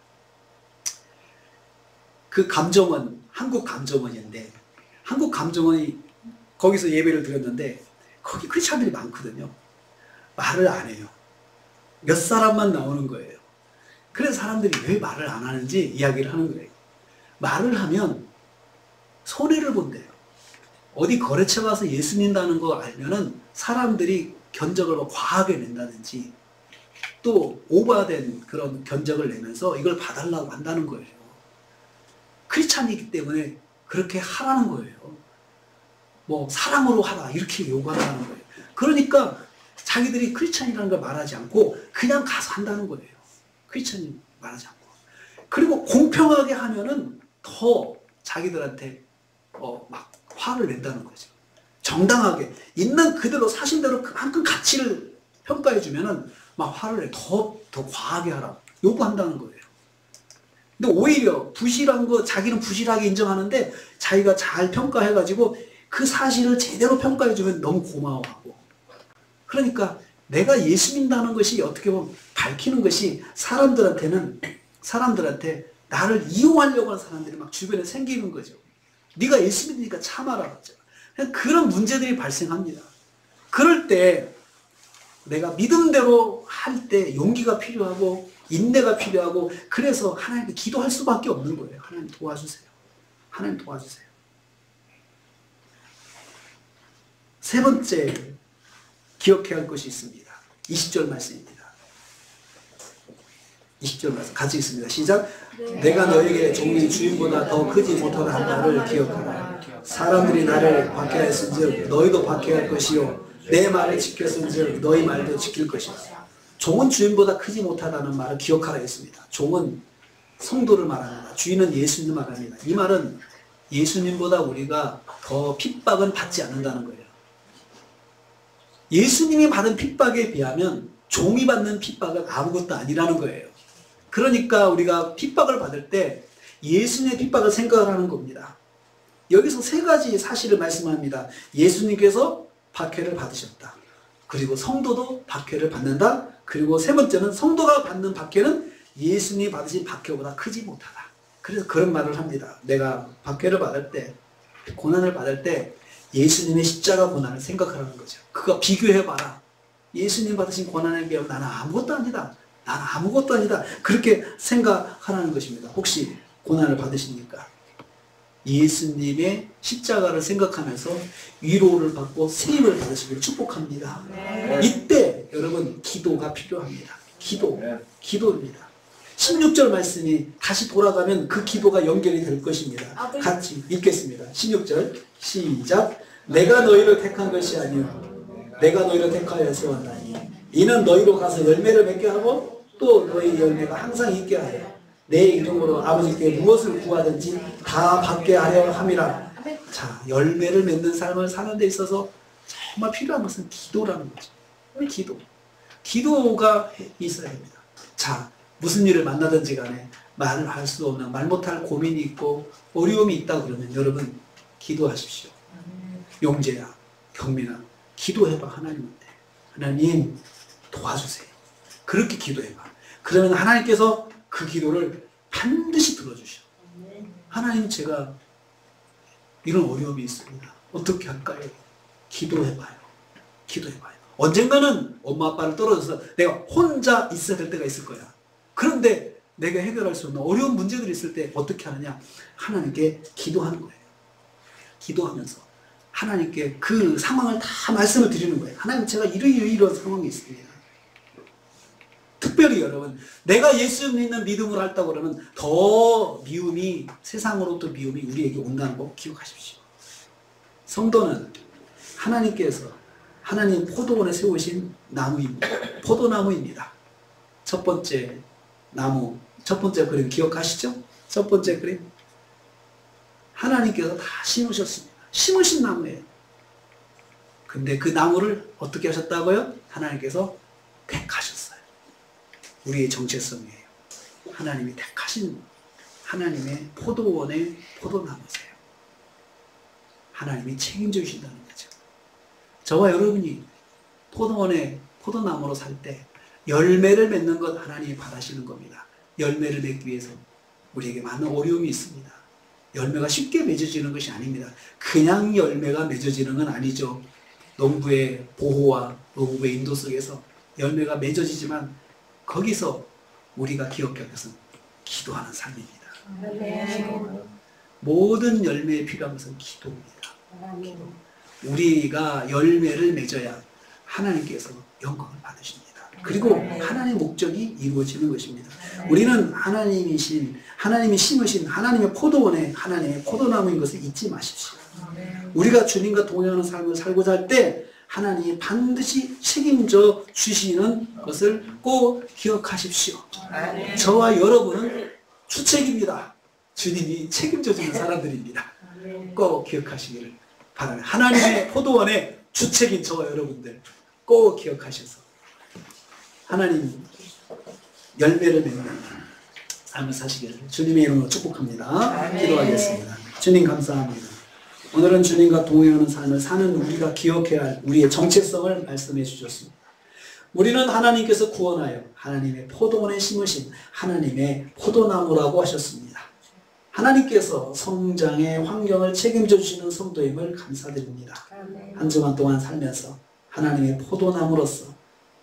그 감정원, 한국 감정원인데, 한국 감정원이 거기서 예배를 드렸는데 거기 크리스찬들이 많거든요. 말을 안 해요. 몇 사람만 나오는 거예요. 그래서 사람들이 왜 말을 안 하는지 이야기를 하는 거예요. 말을 하면 손해를 본대요. 어디 거래처 가서 예수 믿는다는 거 알면은 사람들이 견적을 과하게 낸다든지 또 오버된 그런 견적을 내면서 이걸 봐달라고 한다는 거예요. 크리스찬이기 때문에 그렇게 하라는 거예요. 뭐 사랑으로 하라 이렇게 요구한다는 거예요. 그러니까 자기들이 크리스찬이라는 걸 말하지 않고 그냥 가서 한다는 거예요. 크리스찬이 말하지 않고. 그리고 공평하게 하면은 더 자기들한테 막 화를 낸다는 거죠. 정당하게 있는 그대로 사실대로 그만큼 가치를 평가해 주면은 막 화를 내. 더 과하게 하라 요구한다는 거예요. 근데 오히려 부실한 거 자기는 부실하게 인정하는데 자기가 잘 평가해가지고 그 사실을 제대로 평가해주면 너무 고마워하고. 그러니까 내가 예수 믿는다는 것이 어떻게 보면 밝히는 것이 사람들한테 나를 이용하려고 하는 사람들이 막 주변에 생기는 거죠. 네가 예수 믿으니까 참아라. 그런 문제들이 발생합니다. 그럴 때 내가 믿음대로 할 때 용기가 필요하고 인내가 필요하고 그래서 하나님께 기도할 수밖에 없는 거예요. 하나님 도와주세요. 하나님 도와주세요. 세 번째 기억해야 할 것이 있습니다. 20절 말씀입니다. 20절 말씀 같이 있습니다. 시작. 내가 너에게 종이 주인보다 더 크지 못하다 한 말을 기억하라. 사람들이 나를 박해하였은즉 너희도 박해할 것이요 내 말을 지켰은즉 너희 말도 지킬 것이다. 종은 주인보다 크지 못하다는 말을 기억하라 했습니다. 종은 성도를 말합니다. 주인은 예수님을 말합니다. 이 말은 예수님보다 우리가 더 핍박은 받지 않는다는 거예요. 예수님이 받은 핍박에 비하면 종이 받는 핍박은 아무것도 아니라는 거예요. 그러니까 우리가 핍박을 받을 때 예수님의 핍박을 생각을 하는 겁니다. 여기서 세 가지 사실을 말씀합니다. 예수님께서 박해를 받으셨다. 그리고 성도도 박해를 받는다. 그리고 세 번째는 성도가 받는 박해는 예수님이 받으신 박해보다 크지 못하다. 그래서 그런 말을 합니다. 내가 박해를 받을 때, 고난을 받을 때 예수님의 십자가 고난을 생각하라는 거죠. 그거 비교해봐라. 예수님 받으신 고난에 비하면 나는 아무것도 아니다. 나는 아무것도 아니다. 그렇게 생각하라는 것입니다. 혹시 고난을 받으십니까? 예수님의 십자가를 생각하면서 위로를 받고 세임을 받으시길 축복합니다. 이때 여러분 기도가 필요합니다. 기도입니다. 16절 말씀이 다시 돌아가면 그 기도가 연결이 될 것입니다. 같이 읽겠습니다. 16절 시작. 내가 너희를 택한 것이 아니요 내가 너희를 택하여서 왔나니 이는 너희로 가서 열매를 맺게 하고 또 너희 열매가 항상 있게 하여 내 이름으로 아버지께 무엇을 구하든지 다 받게 하려 함이라. 자, 열매를 맺는 삶을 사는 데 있어서 정말 필요한 것은 기도라는 거죠. 기도가 있어야 됩니다. 자, 무슨 일을 만나든지 간에 말을 할 수 없는, 말 못할 고민이 있고 어려움이 있다 그러면 여러분 기도하십시오. 용재야, 경민아, 기도해봐. 하나님한테. 하나님 도와주세요. 그렇게 기도해봐. 그러면 하나님께서 그 기도를 반드시 들어주셔. 하나님, 제가 이런 어려움이 있습니다. 어떻게 할까요? 기도해봐요. 기도해봐요. 언젠가는 엄마 아빠를 떨어져서 내가 혼자 있어야 될 때가 있을 거야. 그런데 내가 해결할 수 없는 어려운 문제들이 있을 때 어떻게 하느냐? 하나님께 기도하는 거예요. 기도하면서 하나님께 그 상황을 다 말씀을 드리는 거예요. 하나님, 제가 이런 상황이 있습니다. 특별히 여러분, 내가 예수 믿는 믿음으로 할다고 그러면 더 미움이, 세상으로부터 미움이 우리에게 온다는 거 기억하십시오. 성도는 하나님께서 하나님 포도원에 세우신 나무입니다. 포도나무입니다. 첫 번째 나무, 첫 번째 그림 기억하시죠? 첫 번째 그림. 하나님께서 다 심으셨습니다. 심으신 나무예요. 근데 그 나무를 어떻게 하셨다고요? 하나님께서 택하셨어요. 우리의 정체성이에요. 하나님이 택하신 하나님의 포도원의 포도나무세요. 하나님이 책임져 주신다는 거죠. 저와 여러분이 포도원의 포도나무로 살 때 열매를 맺는 것 하나님이 바라시는 겁니다. 열매를 맺기 위해서 우리에게 많은 어려움이 있습니다. 열매가 쉽게 맺어지는 것이 아닙니다. 그냥 열매가 맺어지는 건 아니죠. 농부의 보호와 농부의 인도 속에서 열매가 맺어지지만 거기서 우리가 기억해야 할 것은 기도하는 삶입니다. 모든 열매에 필요한 것은 기도입니다. 기도. 우리가 열매를 맺어야 하나님께서 영광을 받으십니다. 그리고 하나님의 목적이 이루어지는 것입니다. 우리는 하나님이 심으신 하나님의 포도원에 하나님의 포도나무인 것을 잊지 마십시오. 우리가 주님과 동행하는 삶을 살고자 할 때 하나님이 반드시 책임져 주시는 것을 꼭 기억하십시오. 저와 여러분은 주책입니다. 주님이 책임져 주는 사람들입니다. 꼭 기억하시기를 바랍니다. 하나님의 포도원의 주책인 저와 여러분들 꼭 기억하셔서 하나님 열매를 맺는 삶을 사시기를 주님의 이름으로 축복합니다. 기도하겠습니다. 주님 감사합니다. 오늘은 주님과 동행하는 삶을 사는 우리가 기억해야 할 우리의 정체성을 말씀해 주셨습니다. 우리는 하나님께서 구원하여 하나님의 포도원에 심으신 하나님의 포도나무라고 하셨습니다. 하나님께서 성장의 환경을 책임져 주시는 성도임을 감사드립니다. 한 주간 동안 살면서 하나님의 포도나무로서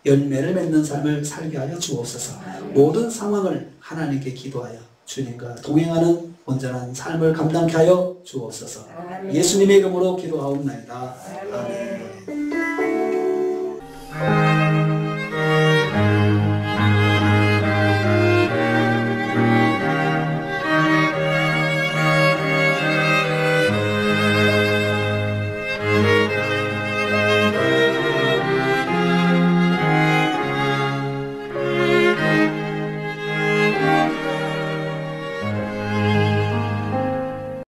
열매를 맺는 삶을 살게 하여 주옵소서. 모든 상황을 하나님께 기도하여 주님과 동행하는 온전한 삶을 감당케 하여 주옵소서. 예수님의 이름으로 기도하옵나이다. 아멘.